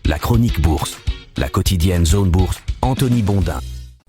La chronique bourse, la quotidienne Zone Bourse, Anthony Bondin.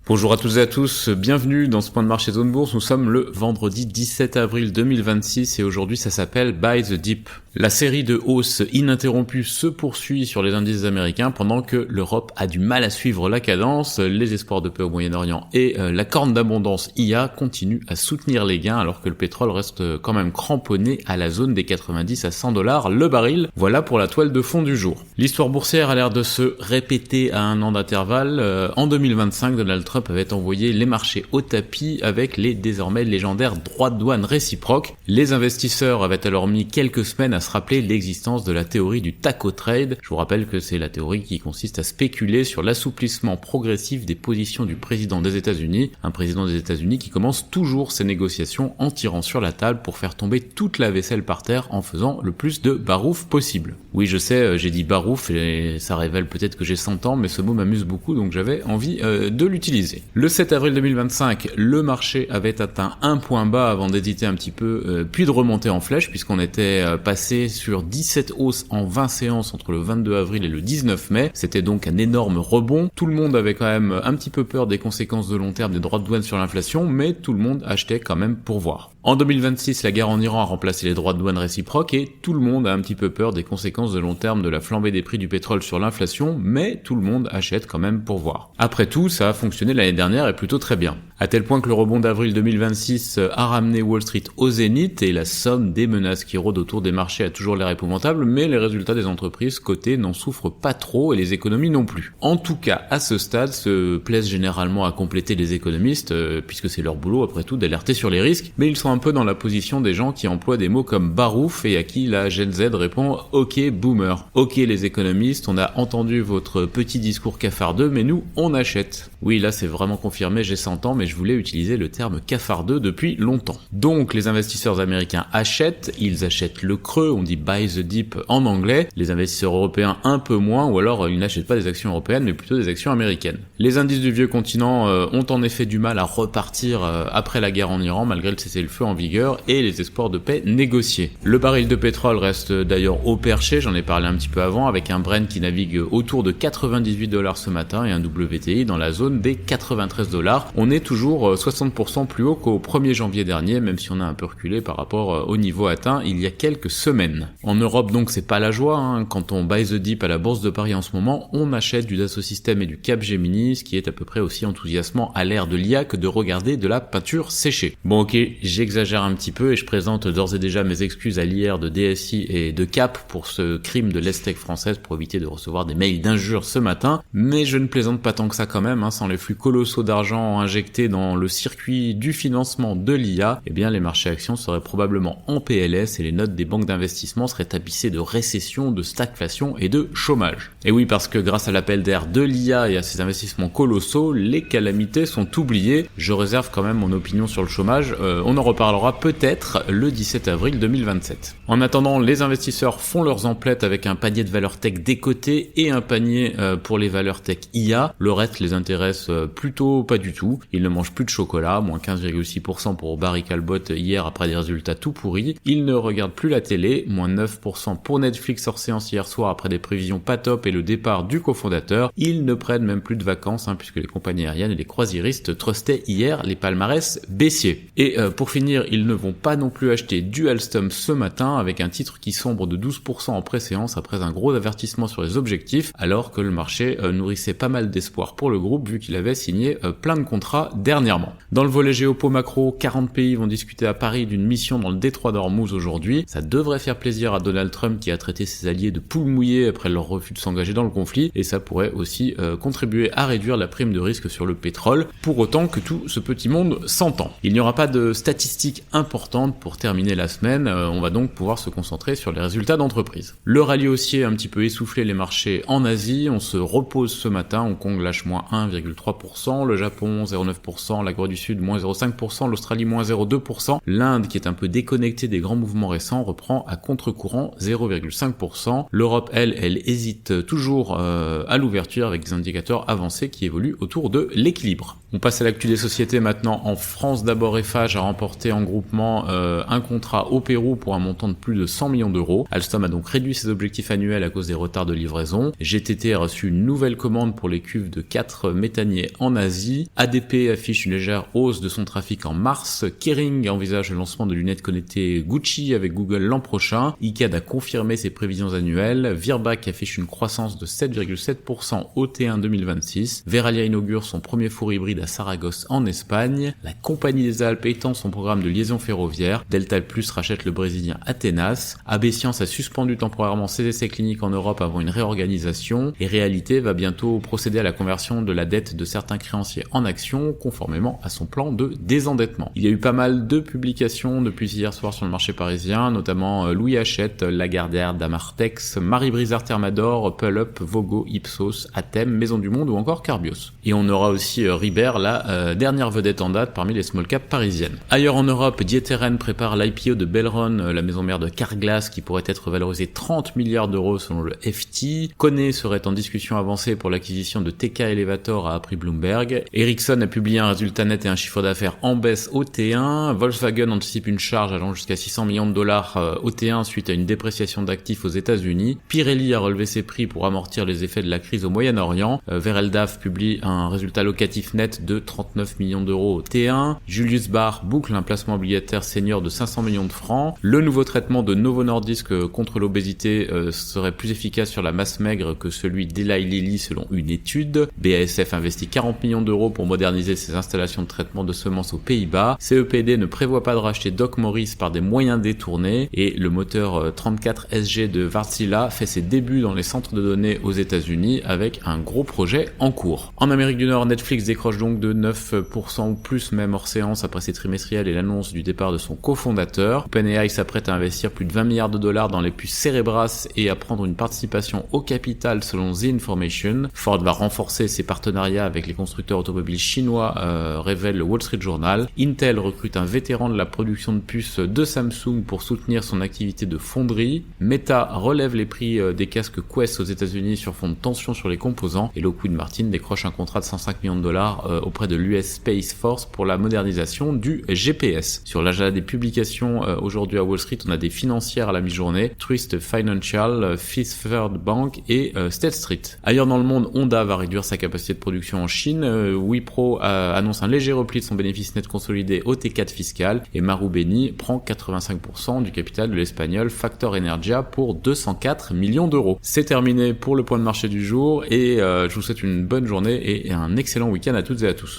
Bonjour à toutes et à tous, bienvenue dans ce point de marché Zone Bourse. Nous sommes le vendredi 17 avril 2026 et aujourd'hui ça s'appelle Buy the Dip. La série de hausses ininterrompue se poursuit sur les indices américains pendant que l'Europe a du mal à suivre la cadence. Les espoirs de paix au Moyen-Orient et la corne d'abondance IA continuent à soutenir les gains alors que le pétrole reste quand même cramponné à la zone des 90 à 100 $ le baril. Voilà pour la toile de fond du jour. L'histoire boursière a l'air de se répéter à un an d'intervalle. En 2025, Donald Trump avait envoyé les marchés au tapis avec les désormais légendaires droits de douane réciproques. Les investisseurs avaient alors mis quelques semaines à se rappeler l'existence de la théorie du taco trade. Je vous rappelle que c'est la théorie qui consiste à spéculer sur l'assouplissement progressif des positions du président des États-Unis, un président des États-Unis qui commence toujours ses négociations en tirant sur la table pour faire tomber toute la vaisselle par terre en faisant le plus de barouf possible. Oui, je sais, j'ai dit barouf et ça révèle peut-être que j'ai 100 ans, mais ce mot m'amuse beaucoup donc j'avais envie de l'utiliser. Le 7 avril 2025, le marché avait atteint un point bas avant d'hésiter un petit peu, puis de remonter en flèche puisqu'on était passé sur 17 hausses en 20 séances entre le 22 avril et le 19 mai. C'était donc un énorme rebond. Tout le monde avait quand même un petit peu peur des conséquences de long terme des droits de douane sur l'inflation, mais tout le monde achetait quand même pour voir. En 2026, la guerre en Iran a remplacé les droits de douane réciproques et tout le monde a un petit peu peur des conséquences de long terme de la flambée des prix du pétrole sur l'inflation, mais tout le monde achète quand même pour voir. Après tout, ça a fonctionné l'année dernière et plutôt très bien. À tel point que le rebond d'avril 2026 a ramené Wall Street au zénith et la somme des menaces qui rôdent autour des marchés a toujours l'air épouvantable, mais les résultats des entreprises cotées n'en souffrent pas trop et les économies non plus. En tout cas, à ce stade, se plaisent généralement à compléter les économistes, puisque c'est leur boulot après tout d'alerter sur les risques, mais ils sont un peu dans la position des gens qui emploient des mots comme barouf et à qui la Gen Z répond « Ok boomer ». Ok les économistes, on a entendu votre petit discours cafardeux, mais nous, on achète. Oui, là c'est vraiment confirmé, j'ai 100 ans, mais je voulais utiliser le terme cafardeux depuis longtemps. Donc les investisseurs américains achètent, ils achètent le creux, on dit buy the dip en anglais, les investisseurs européens un peu moins, ou alors ils n'achètent pas des actions européennes, mais plutôt des actions américaines. Les indices du vieux continent ont en effet du mal à repartir après la guerre en Iran, malgré le cessez-le-feu en vigueur et les espoirs de paix négociés. Le baril de pétrole reste d'ailleurs haut perché, j'en ai parlé un petit peu avant, avec un Brent qui navigue autour de 98 $ ce matin et un WTI dans la zone des 93 $. On est toujours 60% plus haut qu'au 1er janvier dernier, même si on a un peu reculé par rapport au niveau atteint il y a quelques semaines. En Europe donc c'est pas la joie, quand on buy the dip à la bourse de Paris en ce moment, on achète du Dassault Systèmes et du Capgemini, ce qui est à peu près aussi enthousiasmant à l'ère de l'IA que de regarder de la peinture séchée. Bon ok, j'exagère un petit peu et je présente d'ores et déjà mes excuses à l'IR de DSI et de Cap pour ce crime de l'Estec française pour éviter de recevoir des mails d'injures ce matin, mais je ne plaisante pas tant que ça quand même, sans les flux colossaux d'argent injectés dans le circuit du financement de l'IA, eh bien les marchés actions seraient probablement en PLS et les notes des banques d'investissement seraient tapissées de récession, de stagflation et de chômage. Et oui, parce que grâce à l'appel d'air de l'IA et à ces investissements colossaux, les calamités sont oubliées. Je réserve quand même mon opinion sur le chômage, on en reparlera peut-être le 17 avril 2027. En attendant, les investisseurs font leurs emplettes avec un panier de valeurs tech décoté et un panier pour les valeurs tech IA. Le reste les intéresse plutôt pas du tout. Ils ne mangent plus de chocolat, moins 15,6% pour Barry Callebaut hier après des résultats tout pourris. Ils ne regardent plus la télé, moins 9% pour Netflix hors séance hier soir après des prévisions pas top et le départ du cofondateur. Ils ne prennent même plus de vacances puisque les compagnies aériennes et les croisiéristes trustaient hier les palmarès baissiers. Et pour finir, ils ne vont pas non plus acheter du Alstom ce matin avec un titre qui sombre de 12% en pré-séance après un gros avertissement sur les objectifs alors que le marché nourrissait pas mal d'espoir pour le groupe vu qu'il avait signé plein de contrats dernièrement. Dans le volet géopo macro, 40 pays vont discuter à Paris d'une mission dans le détroit d'Ormuz aujourd'hui. Ça devrait faire plaisir à Donald Trump qui a traité ses alliés de poules mouillées après leur refus de s'engager dans le conflit et ça pourrait aussi contribuer à réduire la prime de risque sur le pétrole pour autant que tout ce petit monde s'entend. Il n'y aura pas de statistiques importantes pour terminer la semaine, on va donc pouvoir se concentrer sur les résultats d'entreprise. Le rallye haussier a un petit peu essoufflé les marchés en Asie, on se repose ce matin, Hong Kong lâche moins 1,3%, le Japon 0,9%, la Corée du Sud moins 0,5%, l'Australie moins 0,2%, l'Inde qui est un peu déconnectée des grands mouvements récents reprend à contre-courant 0,5%, l'Europe elle hésite toujours à l'ouverture avec des indicateurs avancés qui évoluent autour de l'équilibre. On passe à l'actu des sociétés maintenant. En France, d'abord Eiffage a remporté en groupement un contrat au Pérou pour un montant de plus de 100 millions d'euros. Alstom a donc réduit ses objectifs annuels à cause des retards de livraison. GTT a reçu une nouvelle commande pour les cuves de 4 méthaniers en Asie. ADP affiche une légère hausse de son trafic en mars. Kering envisage le lancement de lunettes connectées Gucci avec Google l'an prochain. ICAD a confirmé ses prévisions annuelles. Virbac affiche une croissance de 7,7% au T1 2026. Verallia inaugure son premier four hybride à Saragosse en Espagne. La Compagnie des Alpes étend son programme de liaison ferroviaire. Delta Plus rachète le brésilien Atenas. AB Science a suspendu temporairement ses essais cliniques en Europe avant une réorganisation. Et Réalité va bientôt procéder à la conversion de la dette de certains créanciers en actions, conformément à son plan de désendettement. Il y a eu pas mal de publications depuis hier soir sur le marché parisien, notamment Louis Hachette, Lagardère, Damartex, Marie Brizard Thermador, Pull-Up, Vogo, Ipsos, Athème, Maison du Monde ou encore Carbios. Et on aura aussi Ribert, la dernière vedette en date parmi les small caps parisiennes. Ailleurs en Europe, D'Ieteren prépare l'IPO de Belron, la maison mère de Carglass, qui pourrait être valorisée 30 milliards d'euros selon le FT. Kone serait en discussion avancée pour l'acquisition de TK Elevator, a appris Bloomberg. Ericsson a publié un résultat net et un chiffre d'affaires en baisse au T1. Volkswagen anticipe une charge allant jusqu'à 600 millions de dollars au T1 suite à une dépréciation d'actifs aux États-Unis. Pirelli a relevé ses prix pour amortir les effets de la crise au Moyen-Orient. Vereldaf publie un résultat locatif net de 39 millions d'euros au T1. Julius Baer boucle un placement obligataire senior de 500 millions de francs. Le nouveau traitement de Novo Nordisk contre l'obésité serait plus efficace sur la masse maigre que celui d'Eli Lilly selon une étude. BASF investit 40 millions d'euros pour moderniser ses installations de traitement de semences aux Pays-Bas. CEPD ne prévoit pas de racheter Doc Morris par des moyens détournés et le moteur 34 SG de Wärtsilä fait ses débuts dans les centres de données aux États-Unis avec un gros projet en cours. En Amérique du Nord, Netflix décroche donc de 9% ou plus même hors séance après ses trimestriels et l'annonce du départ de son cofondateur. OpenAI s'apprête à investir plus de 20 milliards de dollars dans les puces Cerebras et à prendre une participation au capital selon The Information. Ford va renforcer ses partenariats avec les constructeurs automobiles chinois, révèle le Wall Street Journal. Intel recrute un vétéran de la production de puces de Samsung pour soutenir son activité de fonderie. Meta relève les prix des casques Quest aux États-Unis sur fond de tension sur les composants et Lockheed Martin décroche un contrat de 105 millions de dollars auprès de l'US Space Force pour la modernisation du GPS. Sur l'agenda des publications aujourd'hui à Wall Street, on a des financières à la mi-journée, Truist Financial, Fifth Third Bank et State Street. Ailleurs dans le monde, Honda va réduire sa capacité de production en Chine, Wipro annonce un léger repli de son bénéfice net consolidé au T4 fiscal et Marubeni prend 85% du capital de l'espagnol Factor Energia pour 204 millions d'euros. C'est terminé pour le point de marché du jour et je vous souhaite une bonne journée et un excellent week-end à toutes et à tous.